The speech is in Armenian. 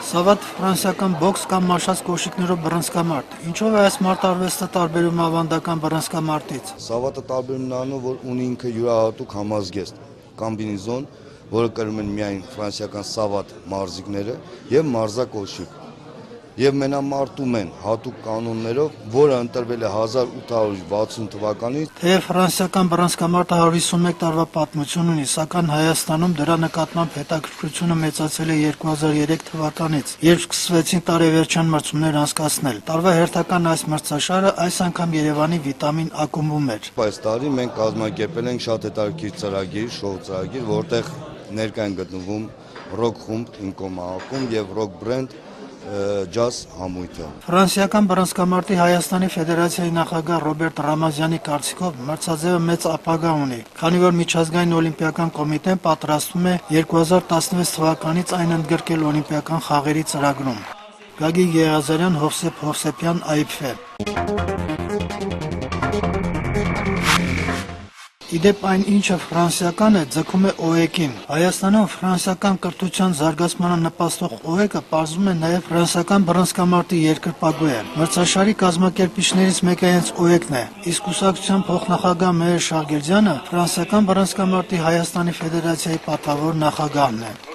Սավատ ֆրանսիական բոքս կամ մաշած կոշիկներով բռնցքամարտ։ Ինչով է այս մարտարվեստը տարբերում ավանդական բռնցքամարտից։ Սավատը տարբերում նրանով, որ ունի ինքը յուրահատուկ համազգեստ կոմբինեզոն, որը կրում են միայն ֆրանսիական սավատ մարզիկները եւ մարզակոշիկ։ Եվ մենամարտում են հատուկ կանոններով, որը ընտրվել է 1860 թվականից։ Թեև ֆրանսիական բռնցքամարտը 151 տարվա պատմություն ունի, սակայն Հայաստանում դրա նկատմամբ հետաքրքրությունը մեծացել է 2003 թվականից, երբ սկսվեցին տարեվերջյան մրցումներ անցկացնել։ Տարվա հերթական այս մրցաշարը այս անգամ Երևանի Վիտամին ակումբում էր։ Այս տարի մենք կազմակերպել ենք շատ հետաքրքիր ծրագիր, շոու ծրագիր, որտեղ ներկա են գտնվում ռոք խումբ Ինկոմա ակումբ եւ ռոք բրենդ ջազ համույթը։ Ֆրանսիական բռնցքամարտի Հայաստանի Ֆեդերացիայի նախագահ Ռոբերտ Ռամազյանի կարծիքով մրցաձևը մեծ ապագա ունի, քանի որ Միջազգային օլիմպիական կոմիտեն պատրաստվում է 2016 թվականից այն ընդգրկել օլիմպիական խաղերի ծրագրում։ Գագիկ Եղիազարյան, Հովսեփ Հովսեփյան, IPF։ Իդեպ այն ինչը ֆրանսիական է, ձգում է ՕԵԿ-ին։ Հայաստանում ֆրանսիական կրթության զարգացմանը նպաստող ՕԵԿ-ը պարզվում է նաև ֆրանսիական բռնցքամարտի երկրպագու է։ Մրցաշարի կազմակերպիչներից մեկը հենց ՕԵԿ-ն է, իսկ կուսակցության փոխնախագահ Մեհեր Շահգերդյանը ֆրանսիական բռնցքամարտի Հայաստանի Ֆեդերացիայի պատվավոր նախագահն է։